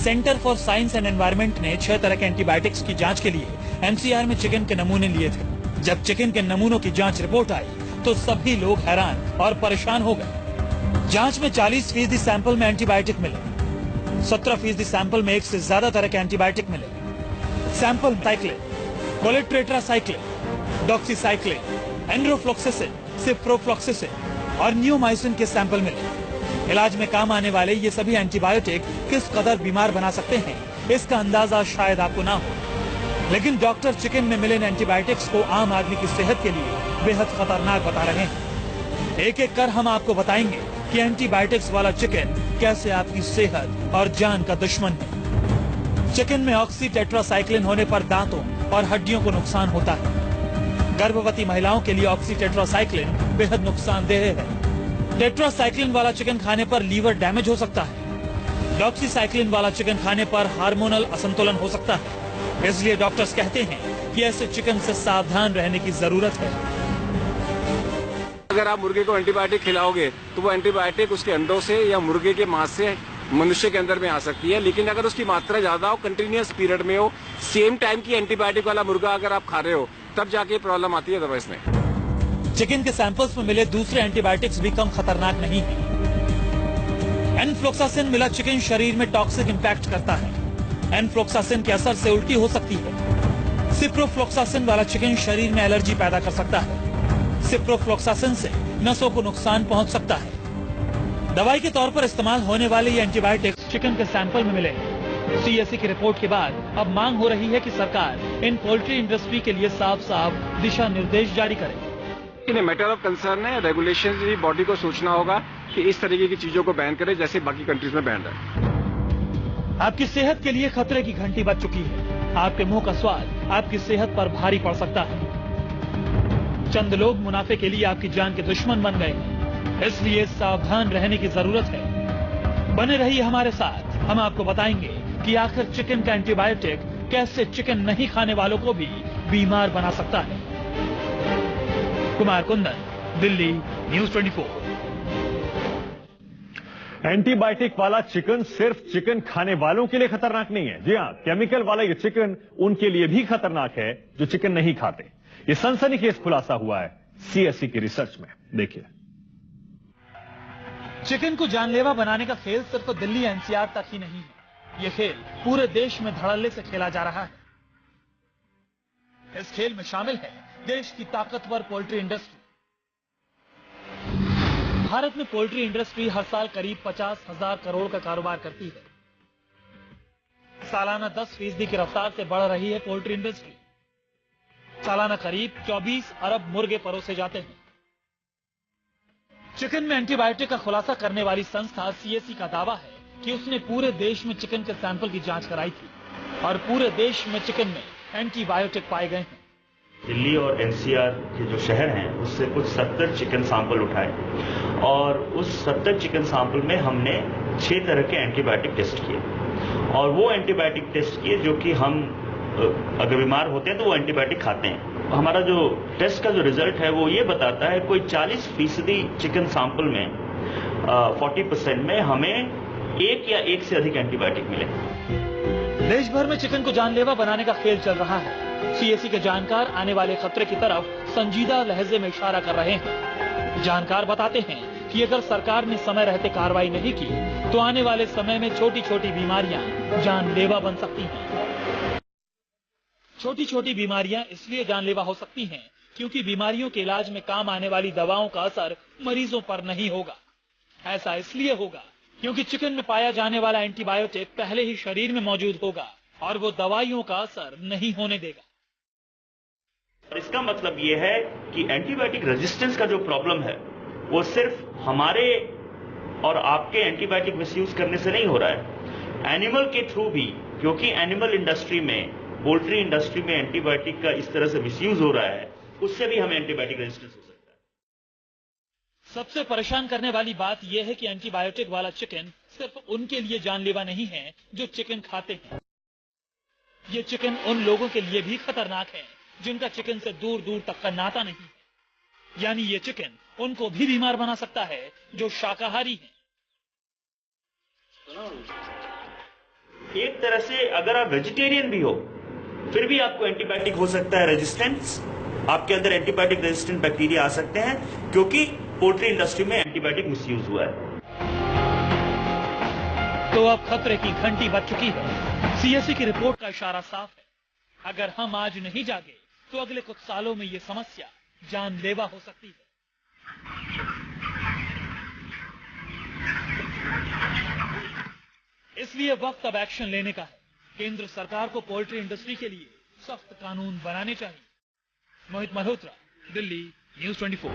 Centre for science and environment ने 6 तरह के एंटीबायोटिक्स की जांच के लिए एनसीआर में चिकन के नमूने लिए थे। जब चिकन के नमूनों की जांच रिपोर्ट आई तो सभी लोग हैरान और परेशान हो गए। जांच में 40% सैंपल में एंटीबायोटिक मिले, 17% सैंपल में एक से ज्यादा तरह के एंटीबायोटिक मिले। सैंपल साइक्लिन, कोलेट्रेट्रासाइक्लिन, डॉक्सीसाइक्लिन, एंड्रोफ्लोक्सिसिन, सिप्रोफ्लोक्सिसिन और न्यूमाइसिन के सैंपल मिले। इलाज में काम आने वाले ये सभी एंटीबायोटिक किस कदर बीमार बना सकते हैं, इसका अंदाजा शायद आपको ना हो, लेकिन डॉक्टर चिकन में मिले एंटीबायोटिक्स को आम आदमी की सेहत के लिए बेहद खतरनाक बता रहे हैं। एक एक कर हम आपको बताएंगे कि एंटीबायोटिक्स वाला चिकन कैसे आपकी सेहत और जान का दुश्मन है। चिकन में ऑक्सीटेट्रासाइक्लिन होने पर दांतों और हड्डियों को नुकसान होता है। गर्भवती महिलाओं के लिए ऑक्सीटेट्रासाइक्लिन बेहद नुकसानदेह है। टेट्रासाइक्लिन वाला चिकन खाने पर लीवर डैमेज हो सकता है। डॉक्सीसाइक्लिन वाला चिकन खाने पर हार्मोनल असंतुलन हो सकता है। इसलिए डॉक्टर्स कहते हैं कि ऐसे चिकन से सावधान रहने की जरूरत है। अगर आप मुर्गे को एंटीबायोटिक खिलाओगे तो वो एंटीबायोटिक उसके अंडों से या मुर्गे के मांस से मनुष्य के अंदर में आ सकती है, लेकिन अगर उसकी मात्रा ज्यादा हो, कंटिन्यूअस पीरियड में हो, सेम टाइम की एंटीबायोटिक वाला मुर्गा अगर आप खा रहे हो, तब जाके प्रॉब्लम आती है दवा इसमें। चिकन के सैंपल्स में मिले दूसरे एंटीबायोटिक्स भी कम खतरनाक नहीं है। एनफ्लोक्सासिन मिला चिकन शरीर में टॉक्सिक इंपैक्ट करता है। एनफ्लोक्सासिन के असर से उल्टी हो सकती है। सिप्रोफ्लोक्सासिन वाला चिकन शरीर में एलर्जी पैदा कर सकता है। सिप्रोफ्लोक्सासिन से नसों को नुकसान पहुंच सकता है। दवाई के तौर पर इस्तेमाल होने वाले ये एंटीबायोटिक्स चिकन के सैंपल में मिले। सीएससी की रिपोर्ट के बाद अब मांग हो रही है कि सरकार इन पोल्ट्री इंडस्ट्री के लिए साफ साफ दिशा निर्देश जारी करे। मैटर ऑफ कंसर्न है, रेगुलेशन बॉडी को सोचना होगा कि इस तरीके की चीजों को बैन करे जैसे बाकी कंट्रीज में बैन है। आपकी सेहत के लिए खतरे की घंटी बज चुकी है। आपके मुंह का स्वाद आपकी सेहत पर भारी पड़ सकता है। चंद लोग मुनाफे के लिए आपकी जान के दुश्मन बन गए हैं, इसलिए सावधान रहने की जरूरत है। बने रहिए हमारे साथ, हम आपको बताएंगे कि आखिर चिकन का एंटीबायोटिक कैसे चिकन नहीं खाने वालों को भी बीमार बना सकता है। कुमार कुंदन, दिल्ली, न्यूज़ 24। एंटीबायोटिक वाला चिकन सिर्फ चिकन खाने वालों के लिए खतरनाक नहीं है। जी हां, केमिकल वाला ये चिकन उनके लिए भी खतरनाक है जो चिकन नहीं खाते। ये सनसनीखेज खुलासा हुआ है सीएससी की रिसर्च में। देखिए, चिकन को जानलेवा बनाने का खेल सिर्फ दिल्ली एनसीआर तक ही नहीं है। ये खेल पूरे देश में धड़ल्ले से खेला जा रहा है। इस खेल में शामिल है देश की ताकतवर पोल्ट्री इंडस्ट्री। भारत में पोल्ट्री इंडस्ट्री हर साल करीब 50,000 करोड़ का कारोबार करती है। सालाना 10% की रफ्तार से बढ़ रही है पोल्ट्री इंडस्ट्री। सालाना करीब 24 अरब मुर्गे परोसे जाते हैं। चिकन में एंटीबायोटिक का खुलासा करने वाली संस्था सीएससी का दावा है कि उसने पूरे देश में चिकन के सैंपल की जांच कराई थी और पूरे देश में चिकन में एंटीबायोटिक पाए गए हैं। दिल्ली और एनसीआर के जो शहर हैं उससे कुछ 70 चिकन सैंपल उठाए और उस 70 चिकन सैंपल में हमने 6 तरह के एंटीबायोटिक टेस्ट किए और वो एंटीबायोटिक टेस्ट किए जो कि हम अगर बीमार होते हैं तो वो एंटीबायोटिक खाते हैं। हमारा जो टेस्ट का जो रिजल्ट है वो ये बताता है कोई 40% चिकन सैंपल में 40% में हमें एक या एक से अधिक एंटीबायोटिक मिले। देश भर में चिकन को जानलेवा बनाने का खेल चल रहा है। सीएससी के जानकार आने वाले खतरे की तरफ संजीदा लहजे में इशारा कर रहे हैं। जानकार बताते हैं कि अगर सरकार ने समय रहते कार्रवाई नहीं की तो आने वाले समय में छोटी छोटी बीमारियां जानलेवा बन सकती हैं। छोटी छोटी बीमारियां इसलिए जानलेवा हो सकती हैं क्योंकि बीमारियों के इलाज में काम आने वाली दवाओं का असर मरीजों पर नहीं होगा। ऐसा इसलिए होगा क्योंकि चिकन में पाया जाने वाला एंटीबायोटिक पहले ही शरीर में मौजूद होगा और वो दवाइयों का असर नहीं होने देगा। और इसका मतलब ये है कि एंटीबायोटिक रेजिस्टेंस का जो प्रॉब्लम है वो सिर्फ हमारे और आपके एंटीबायोटिक मिसयूज करने से नहीं हो रहा है, एनिमल के थ्रू भी, क्योंकि एनिमल इंडस्ट्री में, पोल्ट्री इंडस्ट्री में एंटीबायोटिक का इस तरह से मिसयूज हो रहा है, उससे भी हमें एंटीबायोटिक रेजिस्टेंस हो सकता है। सबसे परेशान करने वाली बात यह है कि एंटीबायोटिक वाला चिकन सिर्फ उनके लिए जानलेवा नहीं है जो चिकन खाते हैं। ये चिकन उन लोगों के लिए भी खतरनाक है जिनका चिकन से दूर दूर तक का नाता नहीं है। यानी ये चिकन उनको भी बीमार बना सकता है जो शाकाहारी हैं। एक तरह से अगर आप वेजिटेरियन भी हो फिर भी आपको एंटीबायोटिक हो सकता है रेजिस्टेंस, आपके अंदर एंटीबायोटिक रेजिस्टेंट बैक्टीरिया आ सकते हैं क्योंकि पोल्ट्री इंडस्ट्री में एंटीबायोटिक मिसयूज हुआ है। तो अब खतरे की घंटी बज चुकी है। सीएससी की रिपोर्ट का इशारा साफ है, अगर हम आज नहीं जागे तो अगले कुछ सालों में ये समस्या जानलेवा हो सकती है। इसलिए वक्त अब एक्शन लेने का है। केंद्र सरकार को पोल्ट्री इंडस्ट्री के लिए सख्त कानून बनाने चाहिए। मोहित मल्होत्रा, दिल्ली, न्यूज़ 24।